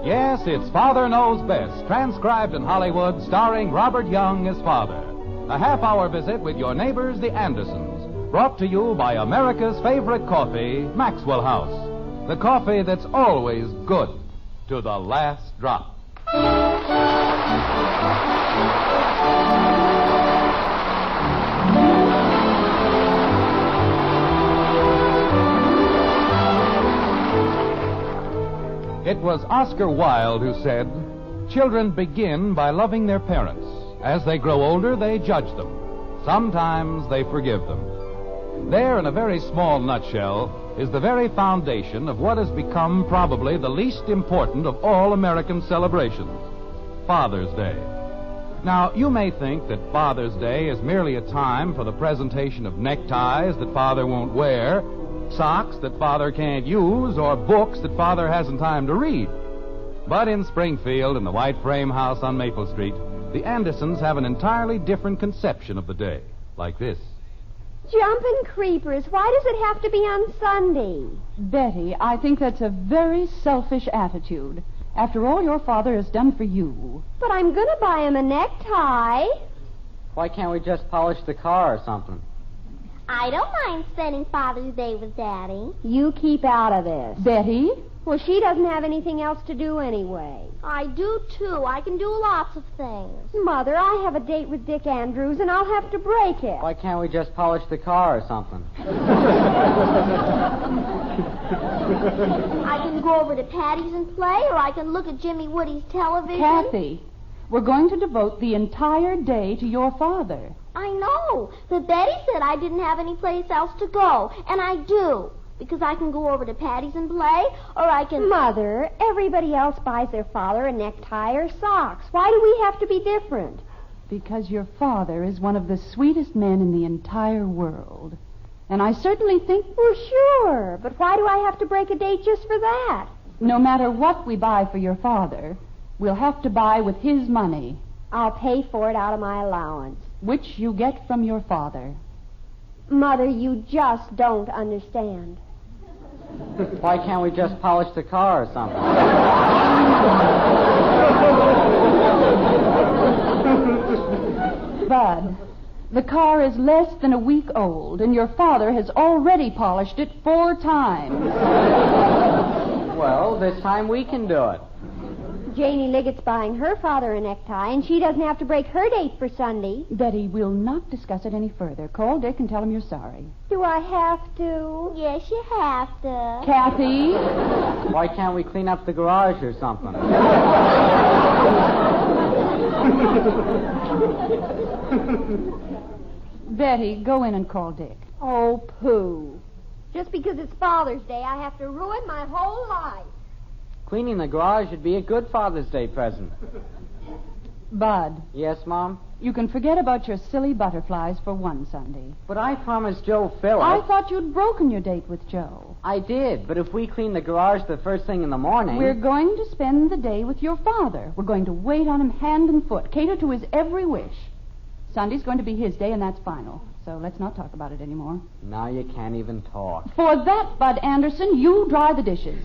Yes, it's Father Knows Best, transcribed in Hollywood, starring Robert Young as Father. A half-hour visit with your neighbors, the Andersons, brought to you by America's favorite coffee, Maxwell House. The coffee that's always good to the last drop. It was Oscar Wilde who said, "Children begin by loving their parents. As they grow older, they judge them. Sometimes they forgive them." There, in a very small nutshell, is the very foundation of what has become probably the least important of all American celebrations, Father's Day. Now, you may think that Father's Day is merely a time for the presentation of neckties that Father won't wear, socks that Father can't use, or books that Father hasn't time to read. But in Springfield, in the white frame house on Maple Street, the Andersons have an entirely different conception of the day, like this. Jumping creepers, why does it have to be on Sunday? Betty, I think that's a very selfish attitude. After all your father has done for you. But I'm going to buy him a necktie. Why can't we just polish the car or something? I don't mind spending Father's Day with Daddy. You keep out of this. Betty? Well, she doesn't have anything else to do anyway. I do, too. I can do lots of things. Mother, I have a date with Dick Andrews, and I'll have to break it. Why can't we just polish the car or something? I can go over to Patty's and play, or I can look at Jimmy Woody's television. Kathy, we're going to devote the entire day to your father. I know, but Betty said I didn't have any place else to go, and I do. Because I can go over to Patty's and play, or I can... Mother, everybody else buys their father a necktie or socks. Why do we have to be different? Because your father is one of the sweetest men in the entire world. And I certainly think... Well, sure, but why do I have to break a date just for that? No matter what we buy for your father, we'll have to buy with his money. I'll pay for it out of my allowance. Which you get from your father. Mother, you just don't understand. Why can't we just polish the car or something? Bud, the car is less than a week old, and your father has already polished it 4 times. Well, this time we can do it. Janie Liggett's buying her father a necktie, and she doesn't have to break her date for Sunday. Betty, we'll not discuss it any further. Call Dick and tell him you're sorry. Do I have to? Yes, you have to. Kathy? Why can't we clean up the garage or something? Betty, go in and call Dick. Oh, pooh. Just because it's Father's Day, I have to ruin my whole life. Cleaning the garage would be a good Father's Day present. Bud. Yes, Mom? You can forget about your silly butterflies for one Sunday. But I promised Joe Phillips. I thought you'd broken your date with Joe. I did, but if we clean the garage the first thing in the morning... We're going to spend the day with your father. We're going to wait on him hand and foot, cater to his every wish. Sunday's going to be his day, and that's final. So let's not talk about it anymore. Now you can't even talk. For that, Bud Anderson, you dry the dishes.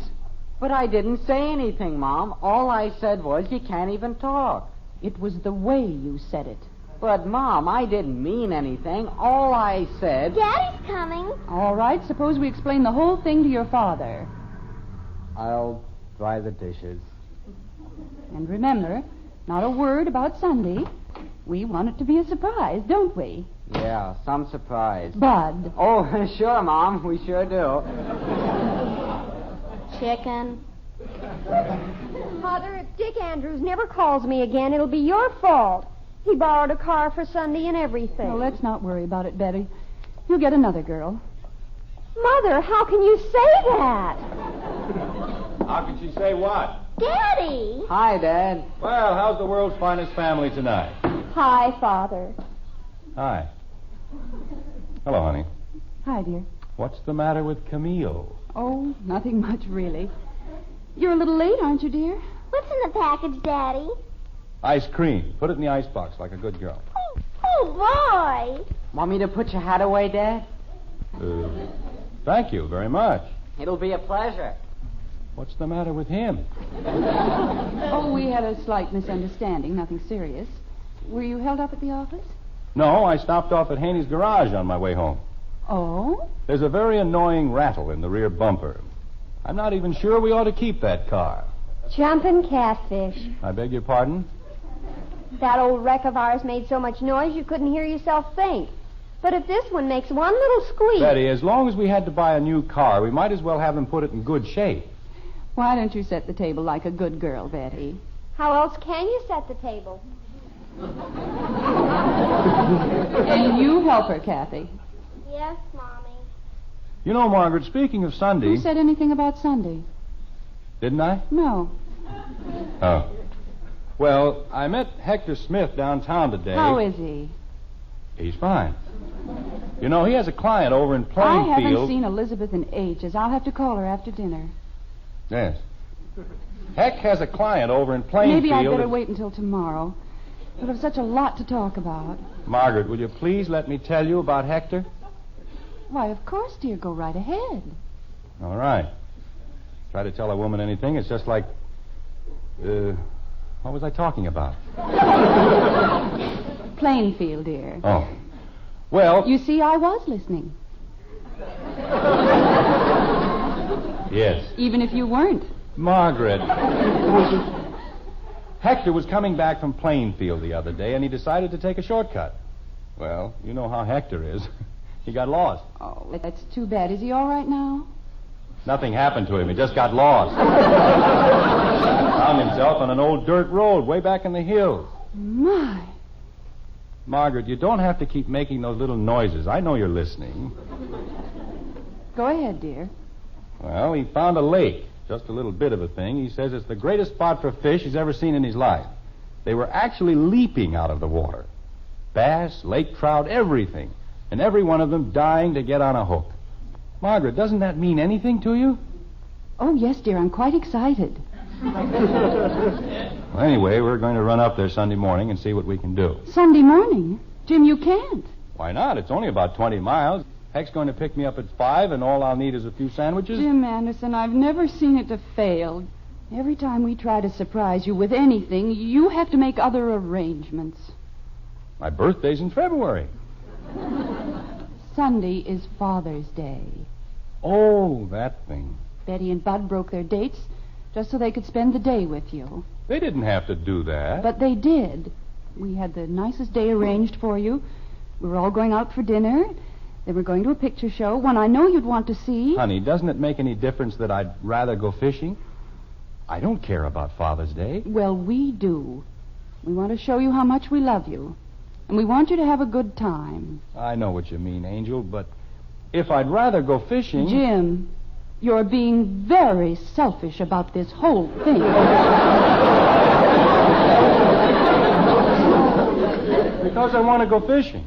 But I didn't say anything, Mom. All I said was you can't even talk. It was the way you said it. But, Mom, I didn't mean anything. All I said... Daddy's coming. All right, suppose we explain the whole thing to your father. I'll dry the dishes. And remember, not a word about Sunday. We want it to be a surprise, don't we? Yeah, some surprise. Bud. Oh, sure, Mom. We sure do. Chicken. Mother, if Dick Andrews never calls me again, it'll be your fault. He borrowed a car for Sunday and everything. Well, let's not worry about it, Betty. You'll get another girl. Mother, how can you say that? How can she say what? Daddy! Hi, Dad. Well, how's the world's finest family tonight? Hi, Father. Hi. Hello, honey. Hi, dear. What's the matter with Camille? Oh, nothing much, really. You're a little late, aren't you, dear? What's in the package, Daddy? Ice cream. Put it in the icebox like a good girl. Oh, boy. Want me to put your hat away, Dad? Thank you very much. It'll be a pleasure. What's the matter with him? Oh, we had a slight misunderstanding, nothing serious. Were you held up at the office? No, I stopped off at Haney's garage on my way home. Oh? There's a very annoying rattle in the rear bumper. I'm not even sure we ought to keep that car. Jumping catfish. I beg your pardon? That old wreck of ours made so much noise you couldn't hear yourself think. But if this one makes one little squeak... Betty, as long as we had to buy a new car, we might as well have him put it in good shape. Why don't you set the table like a good girl, Betty? How else can you set the table? And you help her, Kathy. Yes, Mommy. You know, Margaret, speaking of Sunday... Who said anything about Sunday? Didn't I? No. Oh. Well, I met Hector Smith downtown today. How is he? He's fine. You know, he has a client over in I Plainfield. haven't seen Elizabeth in ages. I'll have to call her after dinner. Yes. Heck has a client over in Plainfield. Maybe I'd better wait until tomorrow. We'll have such a lot to talk about. Margaret, will you please let me tell you about Hector? Why, of course, dear. Go right ahead. All right. Try to tell a woman anything, it's just like... what was I talking about? Plainfield, dear. Oh. Well... You see, I was listening. Yes. Even if you weren't. Margaret. Hector was coming back from Plainfield the other day, and he decided to take a shortcut. Well, you know how Hector is. He got lost. Oh, that's too bad. Is he all right now? Nothing happened to him. He just got lost. Found himself on an old dirt road way back in the hills. My. Margaret, you don't have to keep making those little noises. I know you're listening. Go ahead, dear. Well, he found a lake. Just a little bit of a thing. He says it's the greatest spot for fish he's ever seen in his life. They were actually leaping out of the water. Bass, lake trout, everything. And every one of them dying to get on a hook. Margaret, doesn't that mean anything to you? Oh, yes, dear. I'm quite excited. Well, anyway, we're going to run up there Sunday morning and see what we can do. Sunday morning? Jim, you can't. Why not? It's only about 20 miles. Heck's going to pick me up at 5, and all I'll need is a few sandwiches. Jim Anderson, I've never seen it to fail. Every time we try to surprise you with anything, you have to make other arrangements. My birthday's in February. Sunday is Father's Day. Oh, that thing. Betty and Bud broke their dates just so they could spend the day with you. They didn't have to do that. But they did. We had the nicest day arranged for you. We were all going out for dinner. Then we're going to a picture show, one I know you'd want to see. Honey, doesn't it make any difference that I'd rather go fishing? I don't care about Father's Day. Well, we do. We want to show you how much we love you. And we want you to have a good time. I know what you mean, Angel, but if I'd rather go fishing... Jim, you're being very selfish about this whole thing. Because I want to go fishing.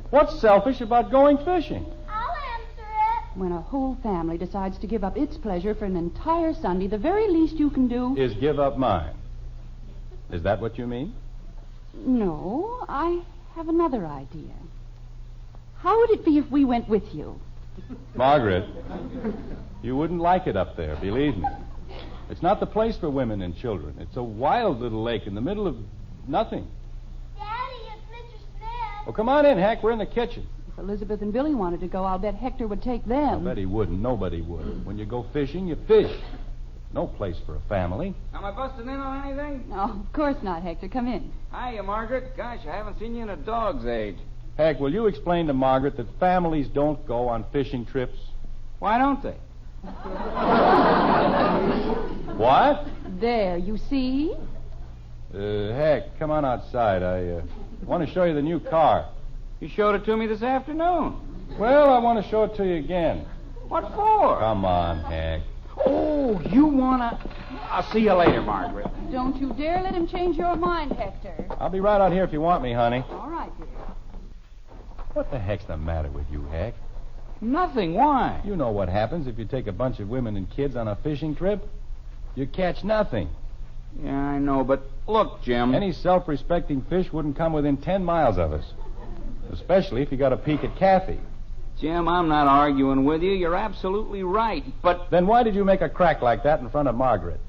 What's selfish about going fishing? I'll answer it. When a whole family decides to give up its pleasure for an entire Sunday, the very least you can do... Is give up mine. Is that what you mean? No, I have another idea. How would it be if we went with you? Margaret, you wouldn't like it up there, believe me. It's not the place for women and children. It's a wild little lake in the middle of nothing. Daddy, it's Mr. Smith. Well, come on in, Hank. We're in the kitchen. If Elizabeth and Billy wanted to go, I'll bet Hector would take I them. bet he wouldn't. Nobody would. When you go fishing, you fish. No place for a family. Am I busting in on anything? No, of course not, Hector. Come in. Hiya, Margaret. Gosh, I haven't seen you in a dog's age. Hank, will you explain to Margaret that families don't go on fishing trips? Why don't they? What? There, you see? Hank, come on outside. I want to show you the new car. You showed it to me this afternoon. Well, I want to show it to you again. What for? Come on, Hank. Oh, you wanna... I'll see you later, Margaret. Don't you dare let him change your mind, Hector. I'll be right out here if you want me, honey. All right, dear. What the heck's the matter with you, Hank? Nothing. Why? You know what happens if you take a bunch of women and kids on a fishing trip? You catch nothing. Yeah, I know, but look, Jim. Any self-respecting fish wouldn't come within 10 miles of us. Especially if you got a peek at Kathy. Jim, I'm not arguing with you. You're absolutely right, but... Then why did you make a crack like that in front of Margaret?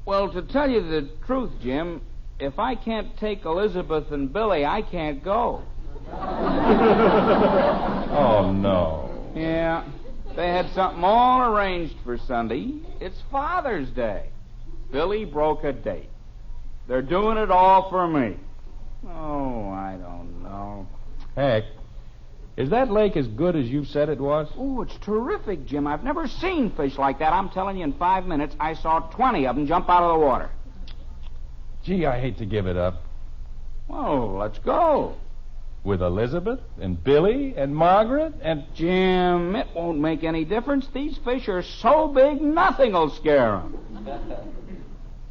Well, to tell you the truth, Jim, if I can't take Elizabeth and Billy, I can't go. Oh, no. Yeah, they had something all arranged for Sunday. It's Father's Day. Billy broke a date. They're doing it all for me. Oh, I don't know. Heck, is that lake as good as you said it was? Oh, it's terrific, Jim. I've never seen fish like that. I'm telling you, in 5 minutes, I saw 20 of them jump out of the water. Gee, I hate to give it up. Well, let's go. With Elizabeth and Billy and Margaret and... Jim, it won't make any difference. These fish are so big, nothing'll scare them.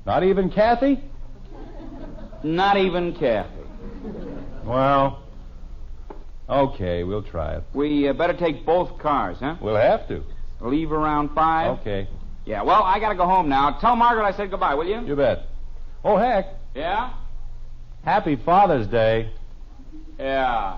Not even Kathy? Not even Kathy. Well, okay, we'll try it. We better take both cars, huh? We'll have to. Leave around 5? Okay. Yeah, well, I gotta go home now. Tell Margaret I said goodbye, will you? You bet. Oh, heck. Yeah? Happy Father's Day. Yeah.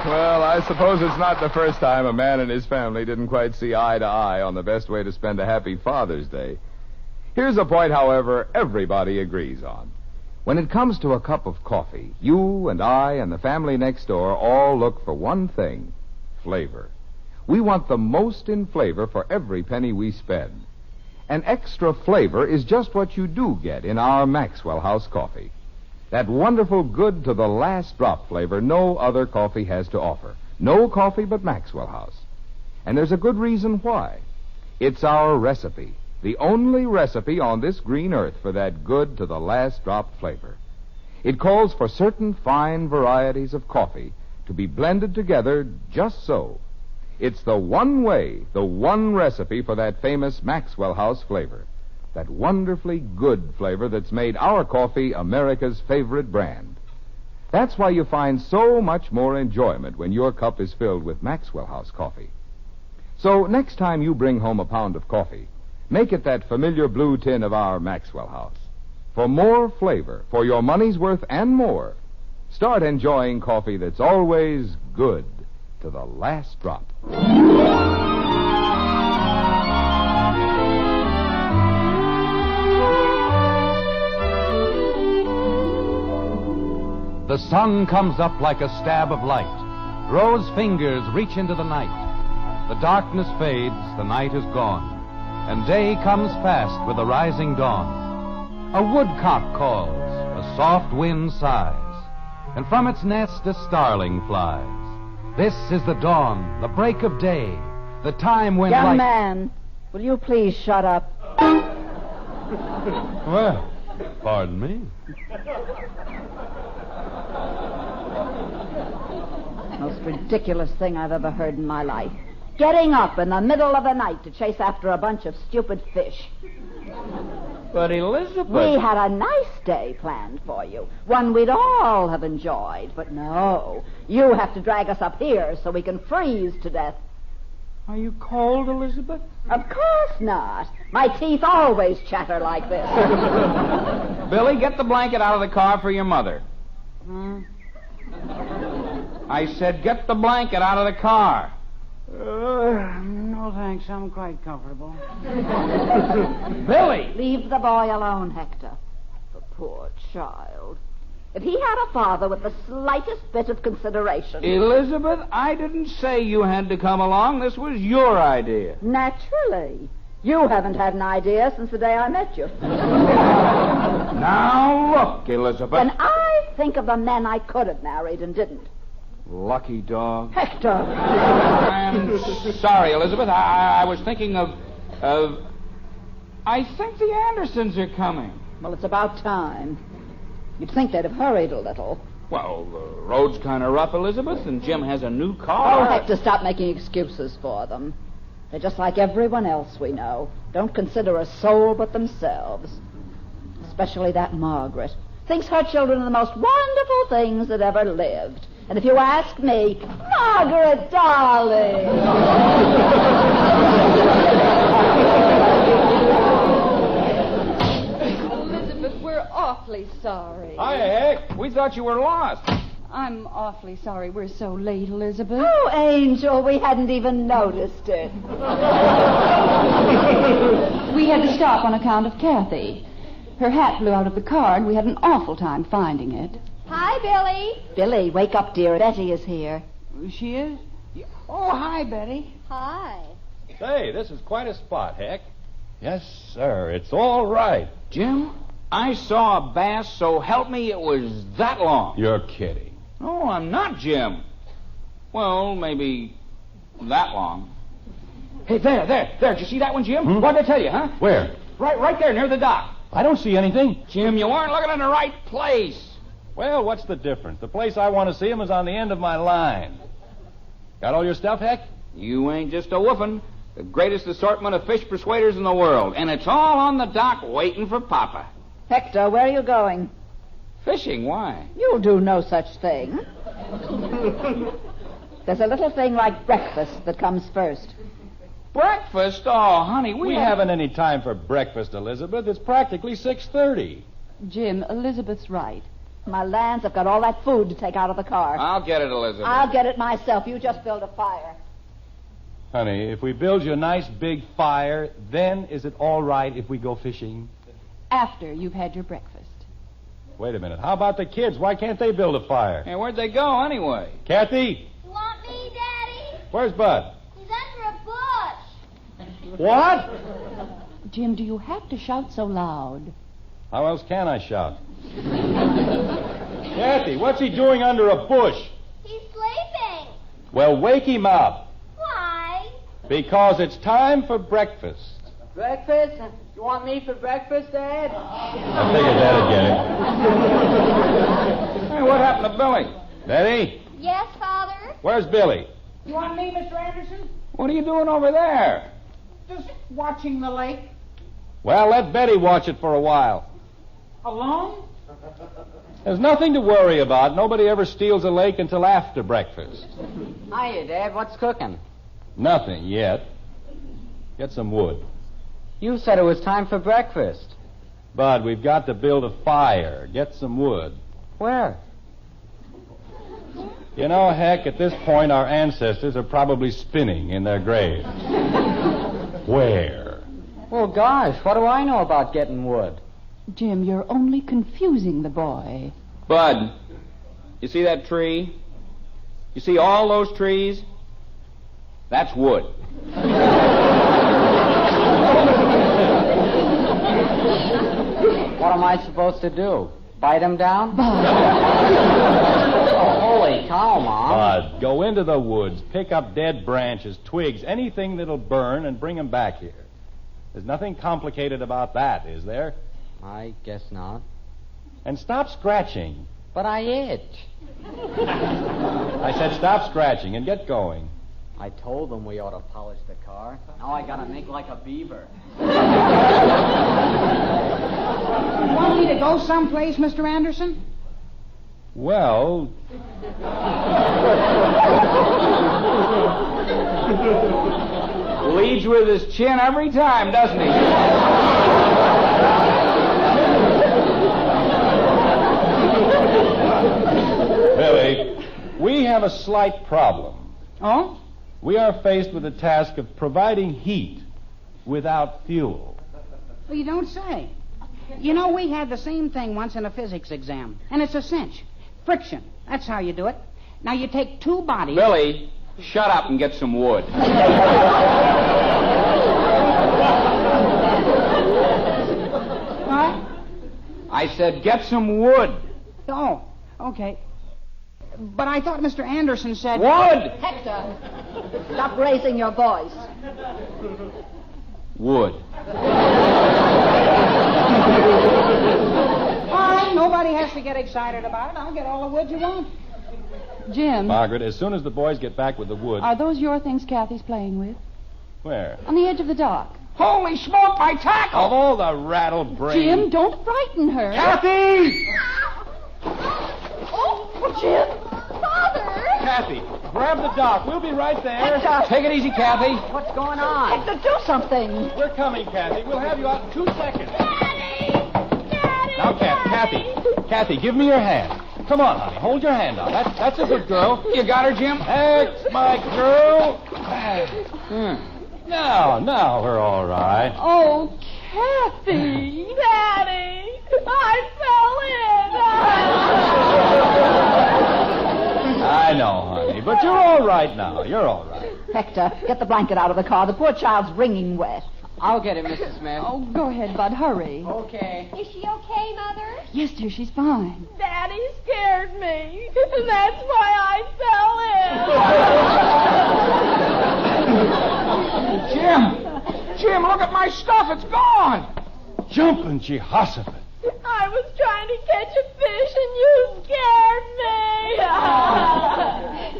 Well, I suppose it's not the first time a man and his family didn't quite see eye to eye on the best way to spend a happy Father's Day. Here's a point, however, everybody agrees on. When it comes to a cup of coffee, you and I and the family next door all look for one thing: flavor. We want the most in flavor for every penny we spend. And extra flavor is just what you do get in our Maxwell House coffee. That wonderful good to the last drop flavor no other coffee has to offer. No coffee but Maxwell House. And there's a good reason why. It's our recipe. The only recipe on this green earth for that good to the last drop flavor. It calls for certain fine varieties of coffee to be blended together just so. It's the one way, the one recipe for that famous Maxwell House flavor. That wonderfully good flavor that's made our coffee America's favorite brand. That's why you find so much more enjoyment when your cup is filled with Maxwell House coffee. So next time you bring home a pound of coffee, make it that familiar blue tin of our Maxwell House. For more flavor, for your money's worth and more, start enjoying coffee that's always good to the last drop. The sun comes up like a stab of light. Rose fingers reach into the night. The darkness fades, the night is gone. And day comes fast with the rising dawn. A woodcock calls, a soft wind sighs, and from its nest a starling flies. This is the dawn, the break of day, the time when Young light... man, will you please shut up? Well, pardon me. Most ridiculous thing I've ever heard in my life. Getting up in the middle of the night to chase after a bunch of stupid fish. But Elizabeth... We had a nice day planned for you. One we'd all have enjoyed. But no, you have to drag us up here so we can freeze to death. Are you cold, Elizabeth? Of course not. My teeth always chatter like this. Billy, get the blanket out of the car for your mother. I said get the blanket out of the car. No, thanks. I'm quite comfortable. Billy! Leave the boy alone, Hector. The poor child. If he had a father with the slightest bit of consideration... Elizabeth, I didn't say you had to come along. This was your idea. Naturally. You haven't had an idea since the day I met you. Now look, Elizabeth. When I think of the men I could have married and didn't. Lucky dog. Hector! I'm sorry, Elizabeth. I was thinking of... I think the Andersons are coming. Well, it's about time. You'd think they'd have hurried a little. Well, the road's kind of rough, Elizabeth, and Jim has a new car. Oh, Hector, stop making excuses for them. They're just like everyone else we know. Don't consider a soul but themselves. especially that Margaret. Thinks her children are the most wonderful things that ever lived. And if you ask me, Margaret, darling. Elizabeth, we're awfully sorry. Hi, Heck. We thought you were lost. I'm awfully sorry we're so late, Elizabeth. Oh, Angel, we hadn't even noticed it. We had to stop on account of Kathy. Her hat blew out of the car, and we had an awful time finding it. Hi, Billy. Billy, wake up, dear. Betty is here. She is? Oh, hi, Betty. Hi. Say, this is quite a spot, Heck. Yes, sir. It's all right. Jim, I saw a bass, so help me, it was that long. You're kidding. No, I'm not, Jim. Well, maybe that long. Hey, there. Did you see that one, Jim? What did I tell you, huh? Where? Right there, near the dock. I don't see anything. Jim, you weren't looking in the right place. Well, what's the difference? The place I want to see him is on the end of my line. Got all your stuff, Heck? You ain't just a woofin'. The greatest assortment of fish persuaders in the world. And it's all on the dock waiting for Papa. Hector, where are you going? Fishing, why? You'll do no such thing. There's a little thing like breakfast that comes first. Breakfast? Oh, honey, We haven't any time for breakfast, Elizabeth. It's practically 6:30. Jim, Elizabeth's right. My lands, I've got all that food to take out of the car. I'll get it, Elizabeth. I'll get it myself. You just build a fire. Honey, if we build you a nice big fire, then is it all right if we go fishing? After you've had your breakfast. Wait a minute. How about the kids? Why can't they build a fire? Hey, where'd they go, anyway? Kathy, You want me, Daddy? where's Bud? He's under a bush. What? Jim, do you have to shout so loud? How else can I shout? Kathy, what's he doing under a bush? He's sleeping. Well, wake him up. Why? Because it's time for breakfast. Breakfast? You want me for breakfast, Dad? I figured that'd get Hey, what happened to Billy? it. Betty, Yes, Father? where's Billy? You want me, Mr. Anderson? What are you doing over there? Just watching the lake. Well, let Betty watch it for a while. Alone? There's nothing to worry about. Nobody ever steals a lake until after breakfast. Hiya, Dad. What's cooking? Nothing yet. Get some wood. You said it was time for breakfast. Bud, we've got to build a fire. Get some wood. Where? You know, Heck, at this point, our ancestors are probably spinning in their graves. Where? Well, gosh, what do I know about getting wood? Jim, you're only confusing the boy. Bud, you see that tree? You see all those trees? That's wood. What am I supposed to do? Bite him down? Bud. Oh, holy cow, Mom. Bud, go into the woods, pick up dead branches, twigs, anything that'll burn, and bring them back here. There's nothing complicated about that, is there? I guess not. And stop scratching. But I itch. I said stop scratching and get going. I told them we ought to polish the car. Now I gotta make like a beaver. You want me to go someplace, Mr. Anderson? Well, Leads with his chin every time, doesn't he? Billy, we have a slight problem. Oh? We are faced with the task of providing heat without fuel. Well, you don't say. You know, we had the same thing once in a physics exam, and it's a cinch. Friction. That's how you do it. Now, you take two bodies... Billy, shut up and get some wood. What? I said get some wood. Oh, okay. But I thought Mr. Anderson said... Wood! Hector, stop raising your voice. Wood. All right, nobody has to get excited about it. I'll get all the wood you want. Jim, Margaret, as soon as the boys get back with the wood... are those your things Kathy's playing with? Where? On the edge of the dock. Holy smoke, my tackle! Of all the rattle brains. Jim, don't frighten her. Kathy! Oh, Jim! Father! Kathy, grab the dock. We'll be right there. Hector! Take it easy, Kathy. What's going on? Hector, do something. We're coming, Kathy. We'll have you out in 2 seconds. Daddy! Daddy! Now, Kathy, give me your hand. Come on, honey. Hold your hand out. That's a good girl. You got her, Jim? That's my girl. Now we're all right. Oh, Kathy. Daddy! I fell in! I know, honey, but you're all right now. You're all right. Hector, get the blanket out of the car. The poor child's wringing wet. I'll get it, Mrs. Smith. Oh, go ahead, Bud. Hurry. Okay. Is she okay, Mother? Yes, dear, she's fine. Daddy scared me, and that's why I fell in. Jim, look at my stuff. It's gone. Jumping Jehoshaphat. I was trying to catch a fish, and you scared me.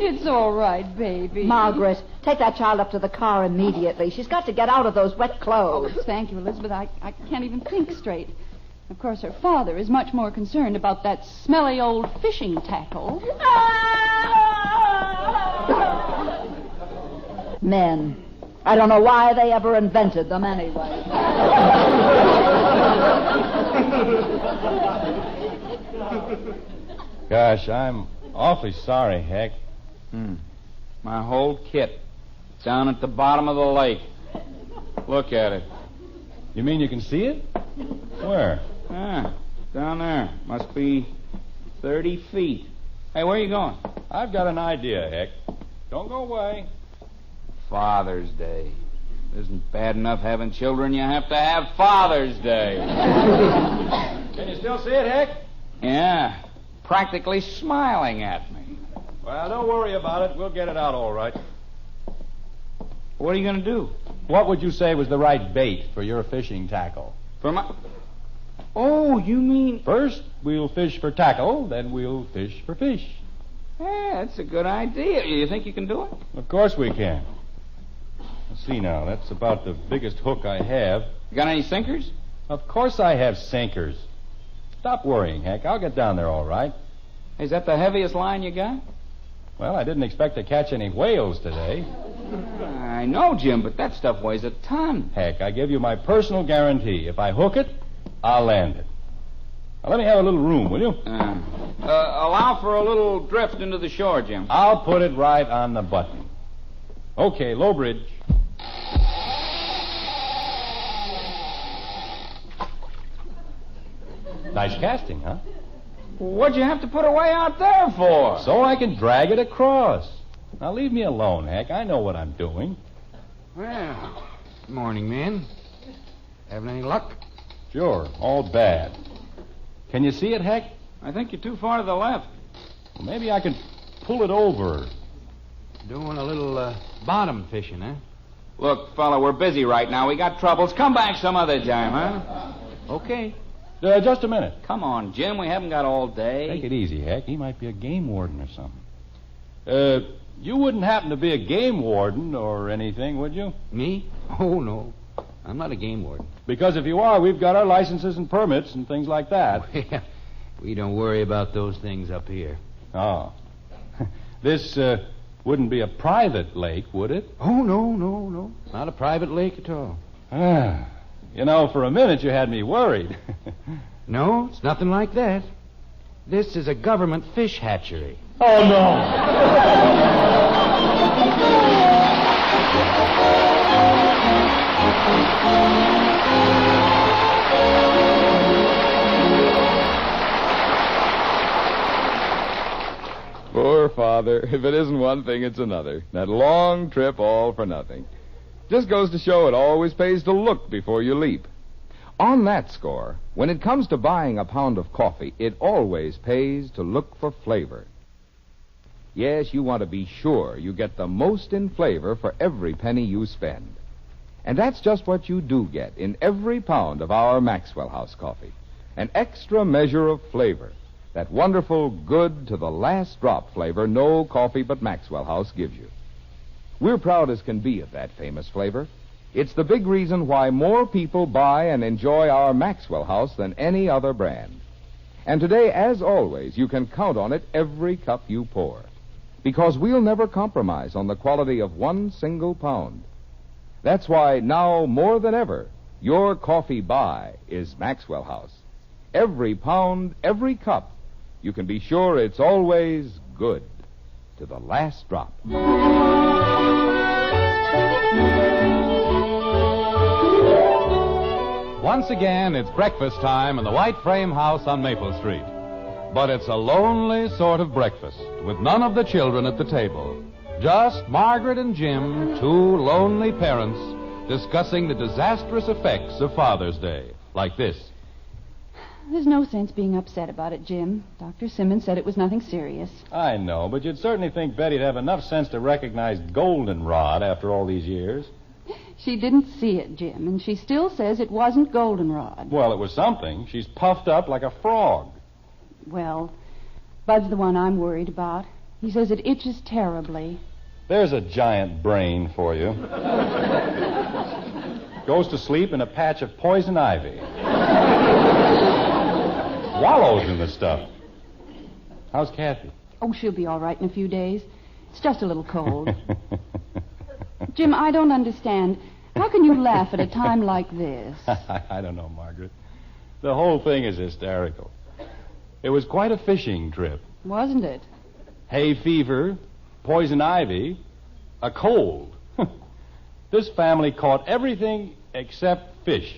It's all right, baby. Margaret, take that child up to the car immediately. She's got to get out of those wet clothes. Oh, thank you, Elizabeth. I can't even think straight. Of course, her father is much more concerned about that smelly old fishing tackle. Men. I don't know why they ever invented them anyway. Gosh, I'm awfully sorry, Heck. My whole kit down at the bottom of the lake. Look at it. You mean you can see it? Where? Down there. Must be 30 feet. Hey, where are you going? I've got an idea, Heck. Don't go away. Father's Day. Isn't bad enough having children, you have to have Father's Day. Can you still see it, Heck? Yeah, practically smiling at me. Well, don't worry about it. We'll get it out all right. What are you going to do? What would you say was the right bait for your fishing tackle? For my... Oh, you mean... First, we'll fish for tackle, then we'll fish for fish. Yeah, that's a good idea. You think you can do it? Of course we can. Let's see now. That's about the biggest hook I have. You got any sinkers? Of course I have sinkers. Stop worrying, Heck. I'll get down there all right. Is that the heaviest line you got? Well, I didn't expect to catch any whales today. I know, Jim, but that stuff weighs a ton. Heck, I give you my personal guarantee. If I hook it, I'll land it. Now, let me have a little room, will you? Allow for a little drift into the shore, Jim. I'll put it right on the button. Okay, low bridge. Nice casting, huh? What'd you have to put away out there for? So I can drag it across. Now, leave me alone, Heck. I know what I'm doing. Well, morning, men. Having any luck? Sure, all bad. Can you see it, Heck? I think you're too far to the left. Well, maybe I can pull it over. Doing a little bottom fishing, eh? Look, fella, we're busy right now. We got troubles. Come back some other time, huh? Okay. Just a minute. Come on, Jim. We haven't got all day. Take it easy, Heck. He might be a game warden or something. You wouldn't happen to be a game warden or anything, would you? Me? Oh, no. I'm not a game warden. Because if you are, we've got our licenses and permits and things like that. We don't worry about those things up here. Oh. This wouldn't be a private lake, would it? Oh, no. Not a private lake at all. You know, for a minute you had me worried. No, it's nothing like that. This is a government fish hatchery. Oh, no. Poor father. If it isn't one thing, it's another. That long trip all for nothing. Just goes to show it always pays to look before you leap. On that score, when it comes to buying a pound of coffee, it always pays to look for flavor. Yes, you want to be sure you get the most in flavor for every penny you spend. And that's just what you do get in every pound of our Maxwell House coffee. An extra measure of flavor. That wonderful, good to the last drop flavor no coffee but Maxwell House gives you. We're proud as can be of that famous flavor. It's the big reason why more people buy and enjoy our Maxwell House than any other brand. And today, as always, you can count on it every cup you pour. Because we'll never compromise on the quality of one single pound. That's why now, more than ever, your coffee buy is Maxwell House. Every pound, every cup, you can be sure it's always good to the last drop. Once again, it's breakfast time in the White Frame House on Maple Street. But it's a lonely sort of breakfast, with none of the children at the table. Just Margaret and Jim, two lonely parents, discussing the disastrous effects of Father's Day, like this. There's no sense being upset about it, Jim. Dr. Simmons said it was nothing serious. I know, but you'd certainly think Betty'd have enough sense to recognize goldenrod after all these years. She didn't see it, Jim, and she still says it wasn't goldenrod. Well, it was something. She's puffed up like a frog. Well, Bud's the one I'm worried about. He says it itches terribly. There's a giant brain for you. Goes to sleep in a patch of poison ivy. Wallows in the stuff. How's Kathy? Oh, she'll be all right in a few days. It's just a little cold. Jim, I don't understand. How can you laugh at a time like this? I don't know, Margaret. The whole thing is hysterical. It was quite a fishing trip. Wasn't it? Hay fever, poison ivy, a cold. This family caught everything except fish.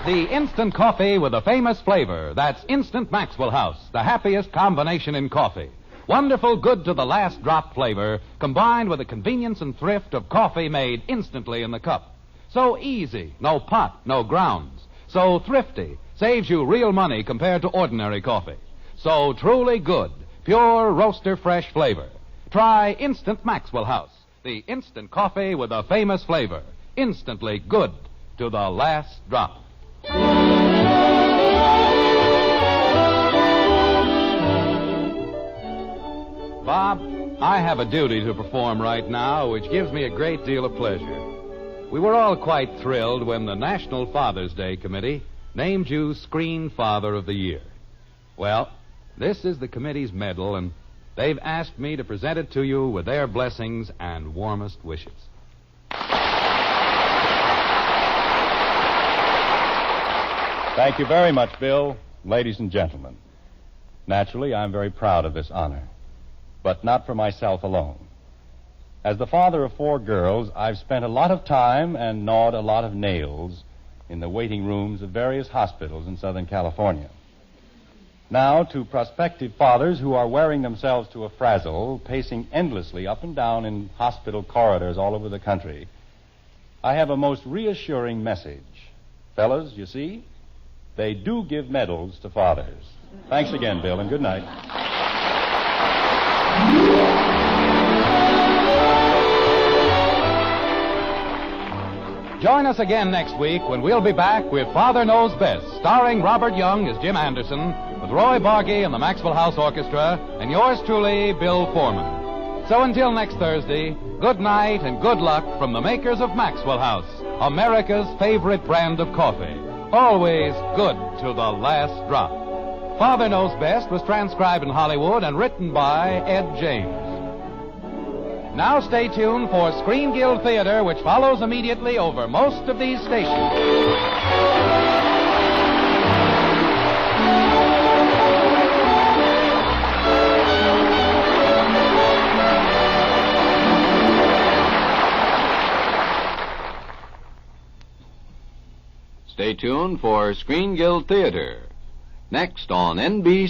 The instant coffee with a famous flavor. That's Instant Maxwell House, the happiest combination in coffee. Wonderful, good to the last drop flavor, combined with the convenience and thrift of coffee made instantly in the cup. So easy, no pot, no grounds. So thrifty, saves you real money compared to ordinary coffee. So truly good, pure roaster fresh flavor. Try Instant Maxwell House, the instant coffee with a famous flavor. Instantly good to the last drop. Bob, I have a duty to perform right now, which gives me a great deal of pleasure. We were all quite thrilled when the National Father's Day Committee named you Screen Father of the Year. Well, this is the committee's medal, and they've asked me to present it to you with their blessings and warmest wishes. Thank you very much, Bill. Ladies and gentlemen, naturally, I'm very proud of this honor, but not for myself alone. As the father of 4 girls, I've spent a lot of time and gnawed a lot of nails in the waiting rooms of various hospitals in Southern California. Now, to prospective fathers who are wearing themselves to a frazzle, pacing endlessly up and down in hospital corridors all over the country, I have a most reassuring message. Fellas, you see, they do give medals to fathers. Thanks again, Bill, and good night. Join us again next week when we'll be back with Father Knows Best, starring Robert Young as Jim Anderson, with Roy Bargy and the Maxwell House Orchestra, and yours truly, Bill Foreman. So until next Thursday, good night and good luck from the makers of Maxwell House, America's favorite brand of coffee. Always good to the last drop. Father Knows Best was transcribed in Hollywood and written by Ed James. Now stay tuned for Screen Guild Theater, which follows immediately over most of these stations. Stay tuned for Screen Guild Theater. Next on NBC.